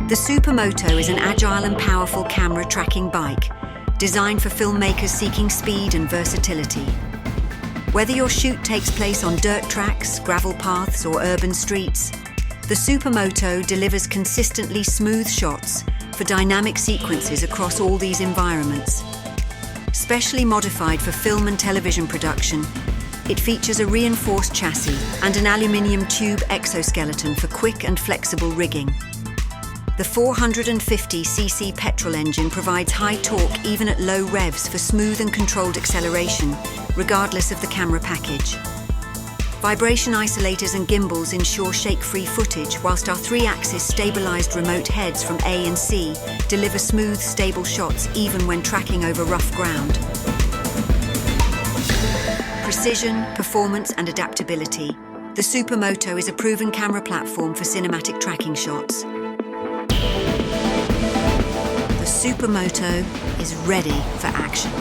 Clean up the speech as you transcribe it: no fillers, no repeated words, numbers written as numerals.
The Supermoto is an agile and powerful camera tracking bike designed for filmmakers seeking speed and versatility. Whether your shoot takes place on dirt tracks, gravel paths, or urban streets, the Supermoto delivers consistently smooth shots for dynamic sequences across all these environments. Specially modified for film and television production, it features a reinforced chassis and an aluminium tube exoskeleton for quick and flexible rigging. The 450cc petrol engine provides high torque even at low revs for smooth and controlled acceleration, regardless of the camera package. Vibration isolators and gimbals ensure shake-free footage, whilst our 3-axis stabilized remote heads from A and C deliver smooth, stable shots even when tracking over rough ground. Precision, performance and adaptability. The Supermoto is a proven camera platform for cinematic tracking shots. The Supermoto is ready for action.